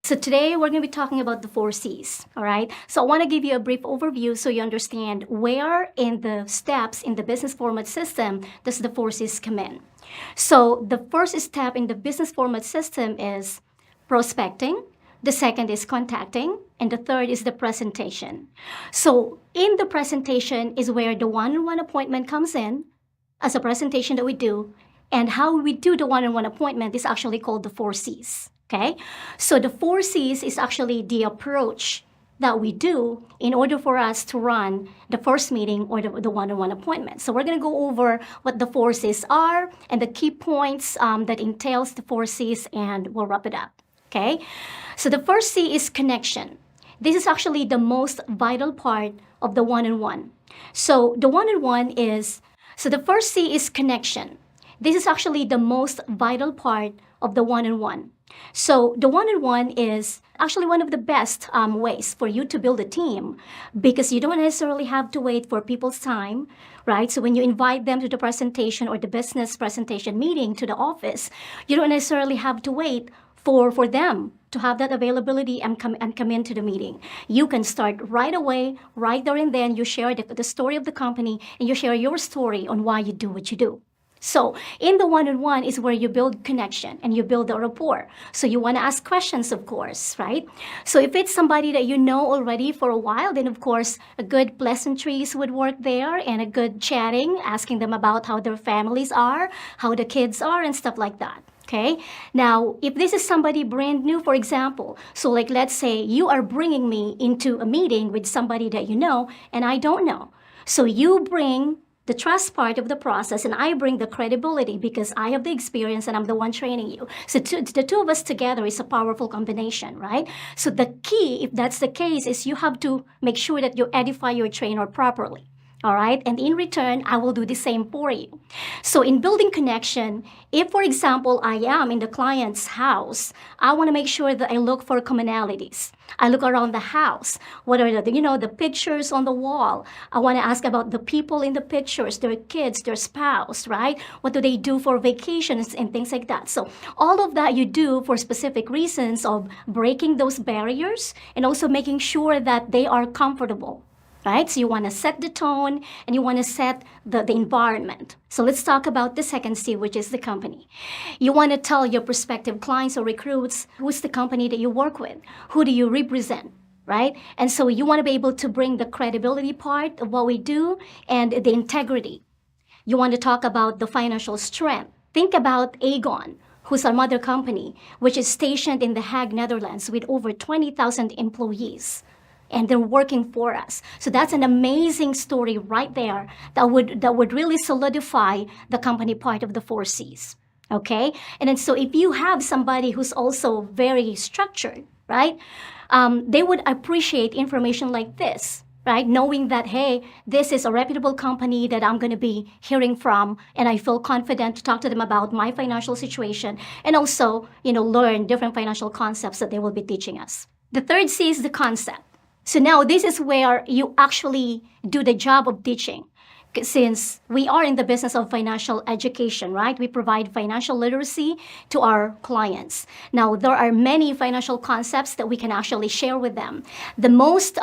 So today we're going to be talking about the four C's, all right? So I want to give you a brief overview so you understand where in the steps in the business format system does the four C's come in. So the first step in the business format system is prospecting. The second is contacting, and the third is the presentation. So in the presentation is where the one-on-one appointment comes in as a presentation that we do, and how we do the one-on-one appointment is actually called the four C's. Okay, so the four C's is actually the approach that we do in order for us to run the first meeting or the one-on-one appointment. So we're going to go over what the four C's are and the key points that entails the four C's, and we'll wrap it up. Okay, so the first C is connection. This is actually the most vital part of the one-on-one. So the one-on-one is, so the first C is connection. This is actually the most vital part of the one-on-one. So the one-on-one is actually one of the best ways for you to build a team, because you don't necessarily have to wait for people's time, right? So when you invite them to the presentation or the business presentation meeting to the office, you don't necessarily have to wait for them to have that availability and come into the meeting. You can start right away, right there and then. You share the story of the company, and you share your story on why you do what you do. So in the one-on-one is where you build connection and you build a rapport. So you want to ask questions, of course, right? So if it's somebody that you know already for a while, then of course a good pleasantries would work there, and a good chatting, asking them about how their families are, how the kids are, and stuff like that. Okay, now if this is somebody brand new, for example, so like let's say you are bringing me into a meeting with somebody that you know and I don't know. So you bring the trust part of the process, and I bring the credibility because I have the experience and I'm the one training you. So the two of us together is a powerful combination, right? So the key, if that's the case, is you have to make sure that you edify your trainer properly. All right, and in return, I will do the same for you. So in building connection, if, for example, I am in the client's house, I want to make sure that I look for commonalities. I look around the house. What are the pictures on the wall? I want to ask about the people in the pictures, their kids, their spouse, right? What do they do for vacations and things like that? So all of that you do for specific reasons of breaking those barriers and also making sure that they are comfortable. Right? So you want to set the tone and you want to set the environment. So let's talk about the second C, which is the company. You want to tell your prospective clients or recruits who's the company that you work with, who do you represent, right? And so you want to be able to bring the credibility part of what we do and the integrity. You want to talk about the financial strength. Think about Aegon, who's our mother company, which is stationed in The Hague, Netherlands, with over 20,000 employees. And they're working for us. So that's an amazing story right there that would really solidify the company part of the four C's. Okay? And then so if you have somebody who's also very structured, right? They would appreciate information like this, right? Knowing that, hey, this is a reputable company that I'm going to be hearing from, and I feel confident to talk to them about my financial situation, and also, learn different financial concepts that they will be teaching us. The third C is the concept. So now this is where you actually do the job of teaching. Since we are in the business of financial education, right? We provide financial literacy to our clients. Now, there are many financial concepts that we can actually share with them. The most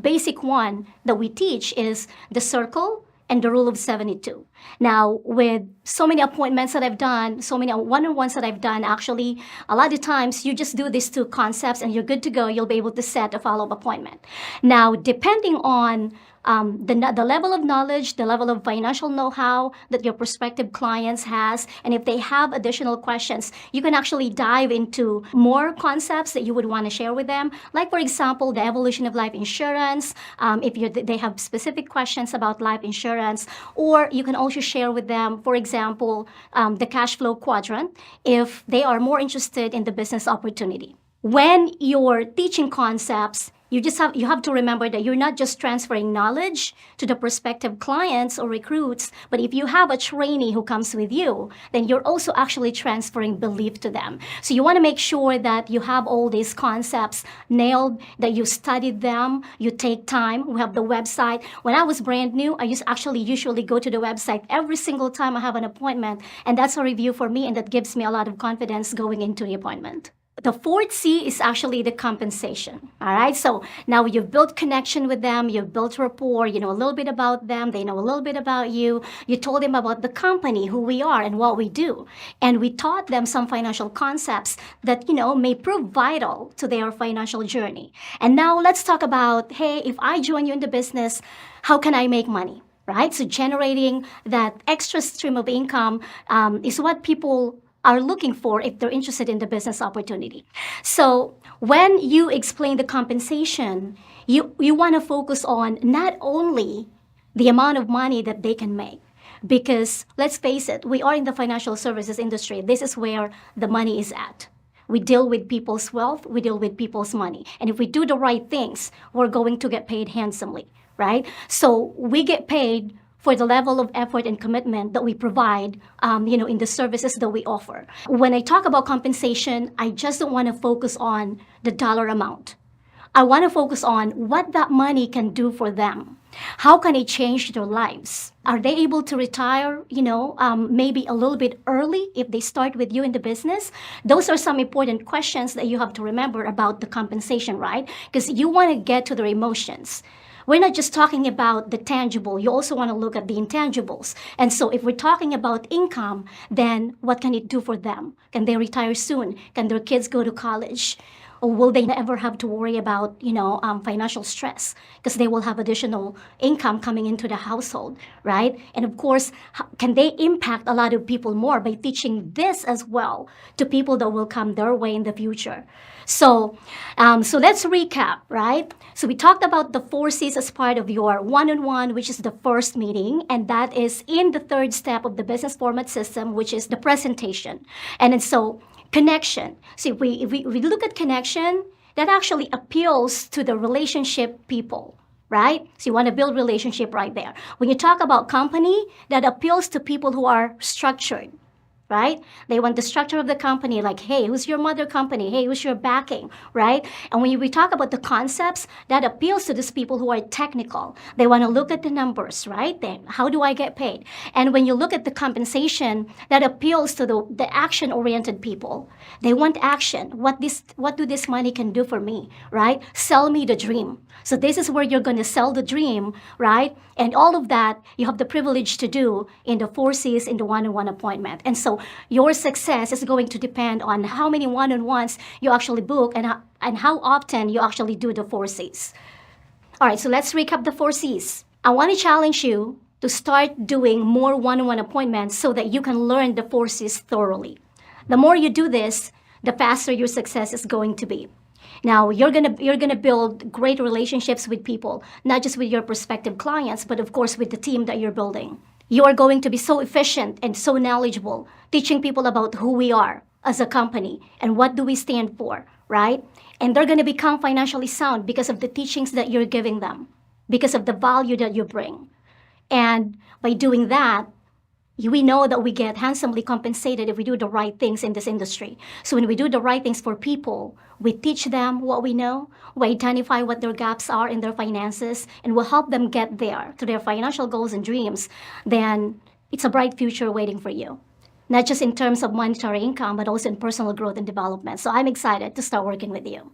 basic one that we teach is the circle and the rule of 72. Now, with so many appointments that I've done, so many one-on-ones that I've done, actually, a lot of times you just do these two concepts and you're good to go. You'll be able to set a follow-up appointment. Now, depending on the level of knowledge, the level of financial know-how that your prospective clients has, and if they have additional questions, you can actually dive into more concepts that you would want to share with them. Like, for example, the evolution of life insurance, if they have specific questions about life insurance, or you can also share with them, for example, the cash flow quadrant, if they are more interested in the business opportunity. When you're teaching concepts, you have to remember that you're not just transferring knowledge to the prospective clients or recruits, but if you have a trainee who comes with you, then you're also actually transferring belief to them. So you want to make sure that you have all these concepts nailed, that you studied them, you take time. We have the website. When I was brand new, I usually go to the website every single time I have an appointment, and that's a review for me, and that gives me a lot of confidence going into the appointment. the fourth C is actually the compensation. All right. So now you've built connection with them, you've built rapport, you know a little bit about them, they know a little bit about you. You told them about the company, who we are, and what we do. And we taught them some financial concepts that, may prove vital to their financial journey. And now let's talk about, hey, if I join you in the business, how can I make money? Right? So generating that extra stream of income is what people are looking for if they're interested in the business opportunity. So when you explain the compensation, you want to focus on not only the amount of money that they can make, because let's face it, we are in the financial services industry. This is where the money is at. We deal with people's wealth, we deal with people's money. And if we do the right things, we're going to get paid handsomely, right? So we get paid for the level of effort and commitment that we provide, in the services that we offer. When I talk about compensation, I just don't want to focus on the dollar amount. I want to focus on what that money can do for them. How can it change their lives? Are they able to retire, maybe a little bit early if they start with you in the business? Those are some important questions that you have to remember about the compensation, right? Because you want to get to their emotions. We're not just talking about the tangible, you also want to look at the intangibles. And so if we're talking about income, then what can it do for them? Can they retire soon? Can their kids go to college? Or will they never have to worry about, financial stress because they will have additional income coming into the household, right? And of course, can they impact a lot of people more by teaching this as well to people that will come their way in the future? So let's recap, right? So we talked about the 4 C's as part of your one-on-one, which is the first meeting, and that is in the third step of the business format system, which is the presentation. And then so connection. See, if we look at connection, that actually appeals to the relationship people, right? So you want to build relationship right there. When you talk about company, that appeals to people who are structured, right? They want the structure of the company, like, hey, who's your mother company? Hey, who's your backing, right? And when we talk about the concepts, that appeals to these people who are technical. They want to look at the numbers, right? Then how do I get paid? And when you look at the compensation, that appeals to the action-oriented people. They want action. What do this money can do for me, right? Sell me the dream. So this is where you're going to sell the dream, right? And all of that you have the privilege to do in the 4 C's in the one-on-one appointment. And so your success is going to depend on how many one-on-ones you actually book and how often you actually do the 4 C's. All right, so let's recap the 4 C's. I want to challenge you to start doing more one-on-one appointments so that you can learn the 4 C's thoroughly. The more you do this, the faster your success is going to be. Now, you're gonna build great relationships with people, not just with your prospective clients, but of course with the team that you're building. You are going to be so efficient and so knowledgeable, teaching people about who we are as a company and what do we stand for, right? And they're going to become financially sound because of the teachings that you're giving them, because of the value that you bring. And by doing that, we know that we get handsomely compensated if we do the right things in this industry. So when we do the right things for people, we teach them what we know, we identify what their gaps are in their finances, and we'll help them get there to their financial goals and dreams, then it's a bright future waiting for you. Not just in terms of monetary income, but also in personal growth and development. So I'm excited to start working with you.